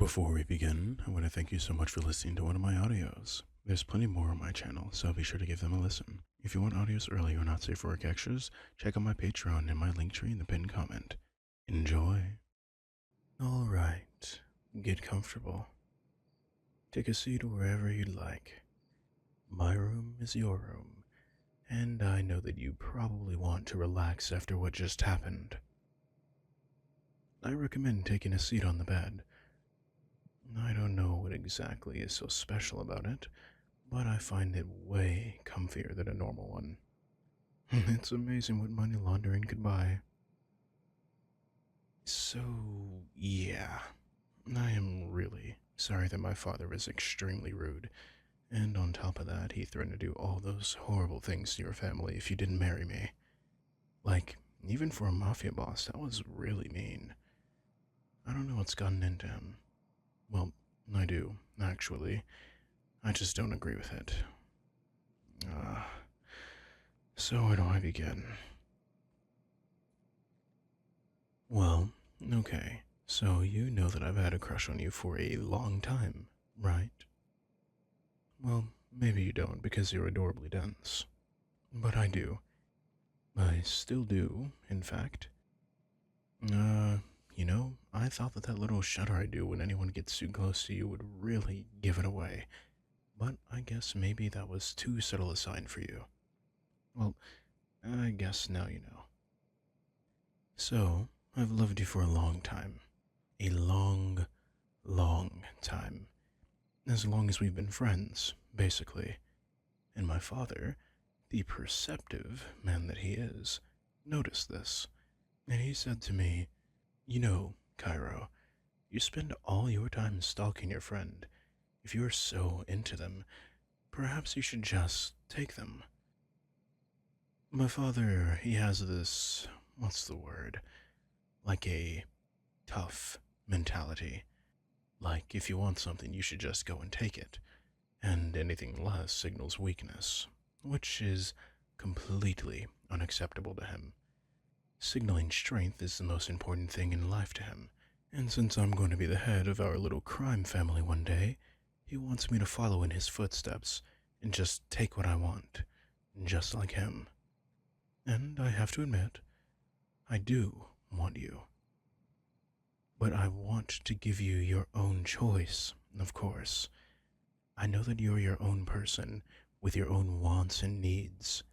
Before we begin, I want to thank you so much for listening to one of my audios. There's plenty more on my channel, so be sure to give them a listen. If you want audios early or not safe for work extras, check out my Patreon and my Linktree in the pinned comment. Enjoy. Alright, get comfortable. Take a seat wherever you'd like. My room is your room, and I know that you probably want to relax after what just happened. I recommend taking a seat on the bed. I don't know what exactly is so special about it, but I find it way comfier than a normal one. It's amazing what money laundering could buy. So, yeah, I am really sorry that my father was extremely rude, and on top of that, he threatened to do all those horrible things to your family if you didn't marry me. Like, even for a mafia boss, that was really mean. I don't know what's gotten into him. Well, I do, actually. I just don't agree with it. Uh, so where do I begin? Well, okay. So you know that I've had a crush on you for a long time, right? Well, maybe you don't because you're adorably dense. But I do. I still do, in fact. I thought that little shudder I do when anyone gets too close to you would really give it away. But I guess maybe that was too subtle a sign for you. Well, I guess now you know. So, I've loved you for a long time. A long, long time. As long as we've been friends, basically. And my father, the perceptive man that he is, noticed this. And he said to me, "You know, Kairo, you spend all your time stalking your friend. If you're so into them, perhaps you should just take them." My father, he has this, what's the word? Like a tough mentality. Like, if you want something, you should just go and take it. And anything less signals weakness, which is completely unacceptable to him. Signaling strength is the most important thing in life to him. And since I'm going to be the head of our little crime family one day, he wants me to follow in his footsteps and just take what I want, just like him. And I have to admit, I do want you. But I want to give you your own choice, of course. I know that you're your own person, with your own wants and needs,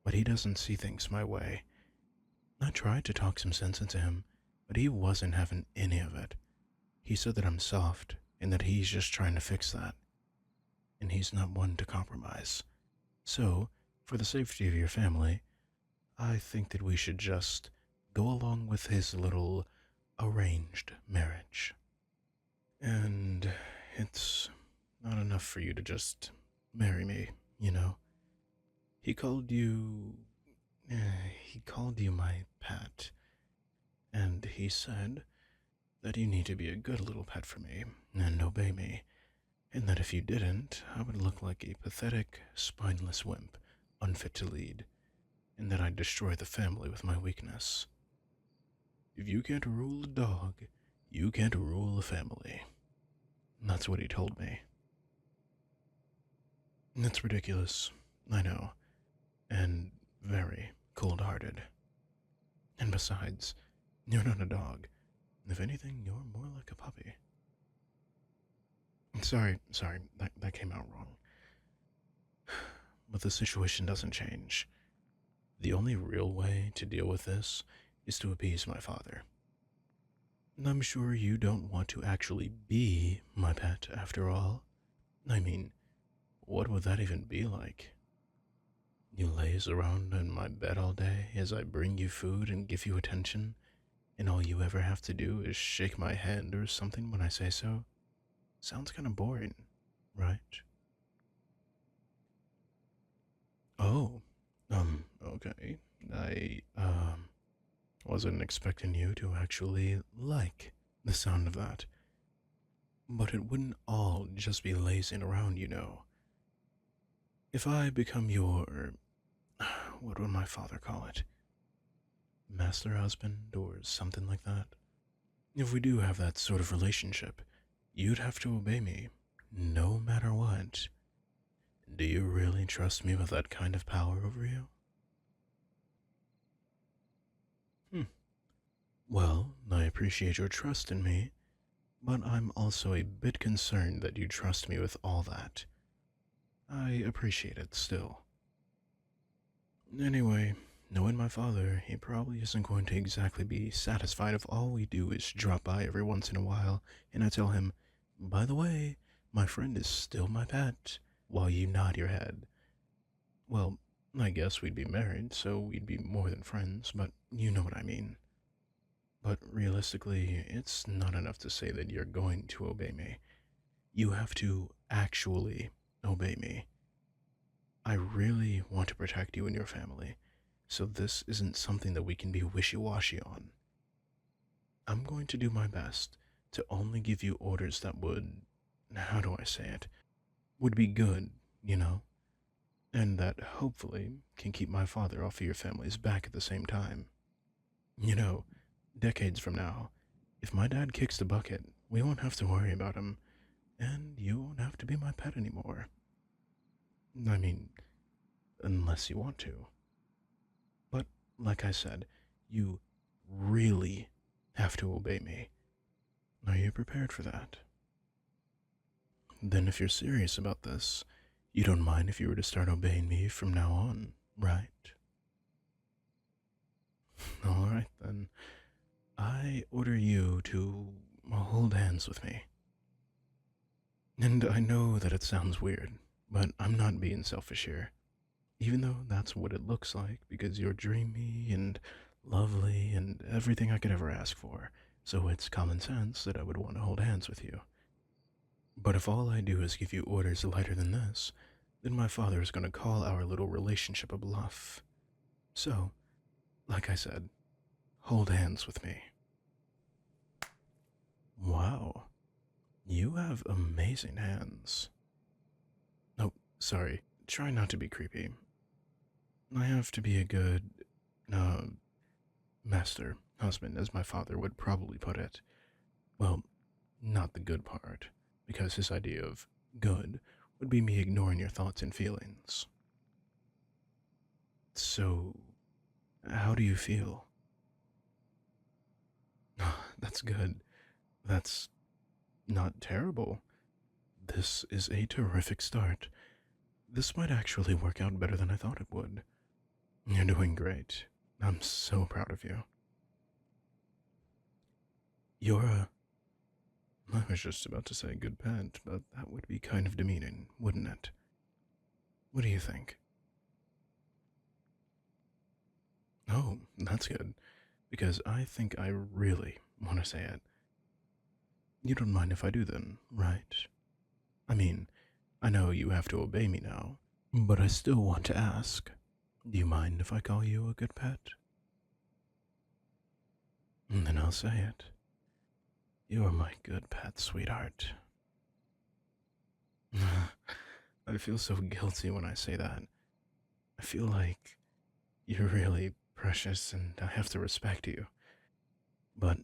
but he doesn't see things my way. I tried to talk some sense into him, but he wasn't having any of it. He said that I'm soft, and that he's just trying to fix that. And he's not one to compromise. So, for the safety of your family, I think that we should just go along with his little arranged marriage. And it's not enough for you to just marry me, you know? He called you. He called you my pet. And he said that you need to be a good little pet for me and obey me. And that if you didn't, I would look like a pathetic, spineless wimp, unfit to lead. And that I'd destroy the family with my weakness. If you can't rule a dog, you can't rule a family. That's what he told me. It's ridiculous, I know, and very cold-hearted. And besides, you're not a dog. If anything, you're more like a puppy. Sorry, that came out wrong. But the situation doesn't change. The only real way to deal with this is to appease my father. And I'm sure you don't want to actually be my pet after all. I mean, what would that even be like? You laze around in my bed all day as I bring you food and give you attention, and all you ever have to do is shake my hand or something when I say so? Sounds kind of boring, right? Oh, okay. I wasn't expecting you to actually like the sound of that. But it wouldn't all just be lazing around, you know. If I become your, what would my father call it? Master husband or something like that? If we do have that sort of relationship, you'd have to obey me, no matter what. Do you really trust me with that kind of power over you? Hmm. Well, I appreciate your trust in me, but I'm also a bit concerned that you trust me with all that. I appreciate it still. Anyway, knowing my father, he probably isn't going to exactly be satisfied if all we do is drop by every once in a while and I tell him, by the way, my friend is still my pet, while you nod your head. Well, I guess we'd be married, so we'd be more than friends, but you know what I mean. But realistically, it's not enough to say that you're going to obey me. You have to actually obey me. I really want to protect you and your family, so this isn't something that we can be wishy-washy on. I'm going to do my best to only give you orders that would, how do I say it, would be good, you know? And that hopefully can keep my father off of your family's back at the same time. You know, decades from now, if my dad kicks the bucket, we won't have to worry about him, and you won't have to be my pet anymore. I mean, unless you want to. But, like I said, you really have to obey me. Are you prepared for that? Then, if you're serious about this, you don't mind if you were to start obeying me from now on, right? Alright then. I order you to hold hands with me. And I know that it sounds weird, but I'm not being selfish here. Even though that's what it looks like, because you're dreamy and lovely and everything I could ever ask for, so it's common sense that I would want to hold hands with you. But if all I do is give you orders lighter than this, then my father is going to call our little relationship a bluff. So, like I said, hold hands with me. Wow, you have amazing hands. Oh, sorry, try not to be creepy. I have to be a good, uh, master, husband, as my father would probably put it. Well, not the good part, because his idea of good would be me ignoring your thoughts and feelings. So, how do you feel? That's good. That's not terrible. This is a terrific start. This might actually work out better than I thought it would. You're doing great. I'm so proud of you. You're a. I was just about to say good pet, but that would be kind of demeaning, wouldn't it? What do you think? Oh, that's good, because I think I really want to say it. You don't mind if I do then, right? I mean, I know you have to obey me now, but I still want to ask. Do you mind if I call you a good pet? And then I'll say it. You're my good pet, sweetheart. I feel so guilty when I say that. I feel like you're really precious and I have to respect you. But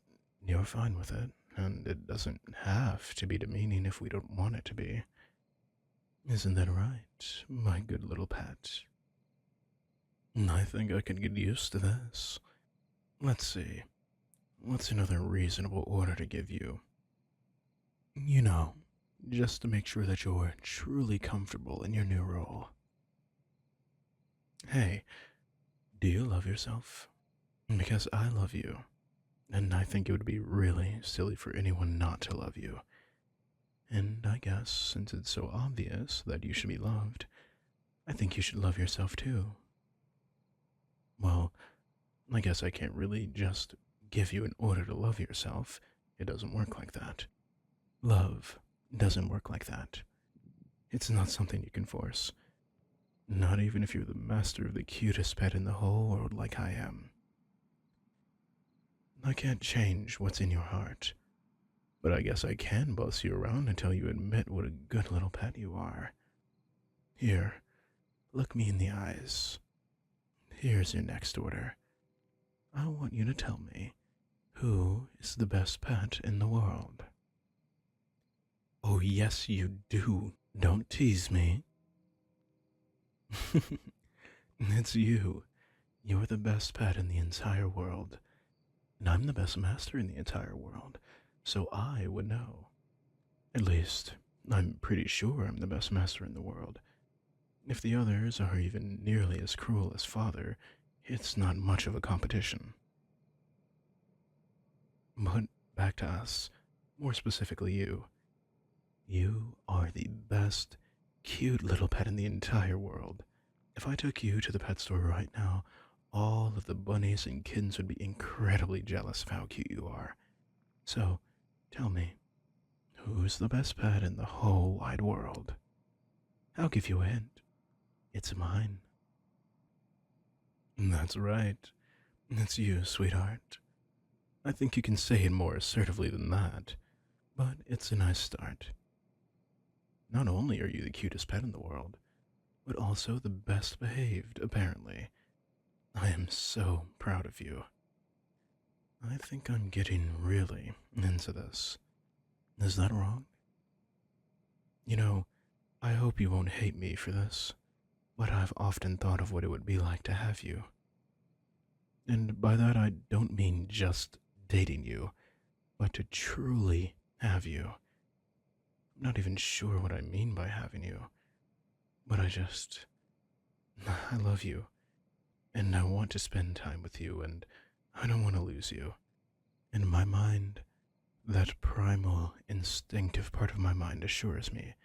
you're fine with it, and it doesn't have to be demeaning if we don't want it to be. Isn't that right, my good little pet? I think I can get used to this. Let's see. What's another reasonable order to give you? You know, just to make sure that you're truly comfortable in your new role. Hey, do you love yourself? Because I love you, and I think it would be really silly for anyone not to love you. And I guess, since it's so obvious that you should be loved, I think you should love yourself too. Well, I guess I can't really just give you an order to love yourself. It doesn't work like that. Love doesn't work like that. It's not something you can force. Not even if you're the master of the cutest pet in the whole world like I am. I can't change what's in your heart, but I guess I can boss you around until you admit what a good little pet you are. Here, look me in the eyes. Here's your next order. I want you to tell me who is the best pet in the world. yes, you do. Don't tease me. It's you. You're the best pet in the entire world. And I'm the best master in the entire world. So I would know. At least, I'm pretty sure I'm the best master in the world. If the others are even nearly as cruel as Father, it's not much of a competition. But back to us, more specifically you. You are the best, cute little pet in the entire world. If I took you to the pet store right now, all of the bunnies and kittens would be incredibly jealous of how cute you are. So, tell me, who's the best pet in the whole wide world? I'll give you a hint. It's mine. That's right. It's you, sweetheart. I think you can say it more assertively than that, but it's a nice start. Not only are you the cutest pet in the world, but also the best behaved, apparently. I am so proud of you. I think I'm getting really into this. Is that wrong? You know, I hope you won't hate me for this, but I've often thought of what it would be like to have you. And by that I don't mean just dating you, but to truly have you. I'm not even sure what I mean by having you, but I love you, and I want to spend time with you, and I don't want to lose you. In my mind, that primal, instinctive part of my mind assures me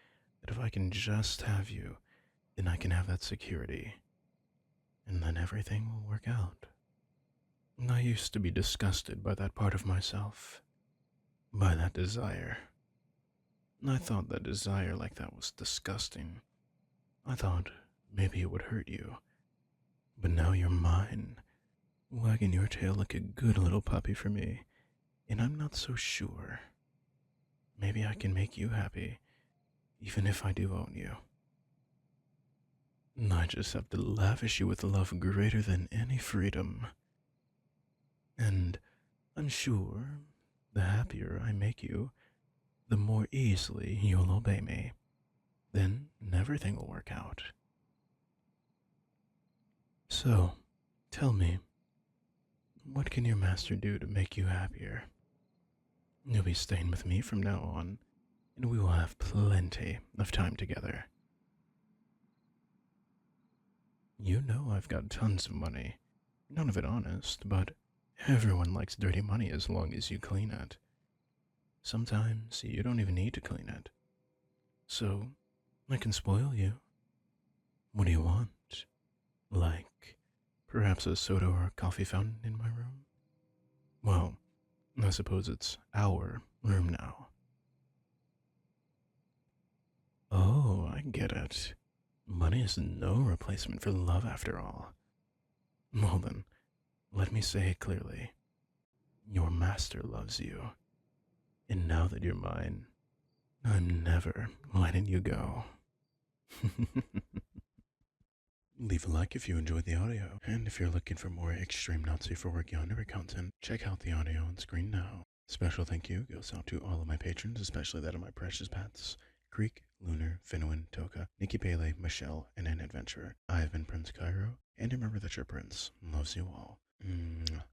that if I can just have you, then I can have that security, and then everything will work out. I used to be disgusted by that part of myself, by that desire. I thought that desire like that was disgusting. I thought maybe it would hurt you. But now you're mine, wagging your tail like a good little puppy for me, and I'm not so sure. Maybe I can make you happy, even if I do own you. I just have to lavish you with love greater than any freedom. And I'm sure the happier I make you, the more easily you'll obey me. Then everything will work out. So, tell me, what can your master do to make you happier? You'll be staying with me from now on, and we will have plenty of time together. You know I've got tons of money. None of it honest, but everyone likes dirty money as long as you clean it. Sometimes you don't even need to clean it. So, I can spoil you. What do you want? Like, perhaps a soda or a coffee fountain in my room? Well, I suppose it's our room now. Oh, I get it. Money is no replacement for love after all. Well then, let me say it clearly. Your master loves you. And now that you're mine, I'm never letting you go. Leave a like if you enjoyed the audio, and if you're looking for more extreme not safe for work Yandere content, check out the audio on screen now. Special thank you goes out to all of my patrons, especially that of my precious pets, Creek, Lunar, Finwin, Toka, Nikki Pele, Michelle, and an adventurer. I have been Prince Kairo, and remember that your prince loves you all. Mwah.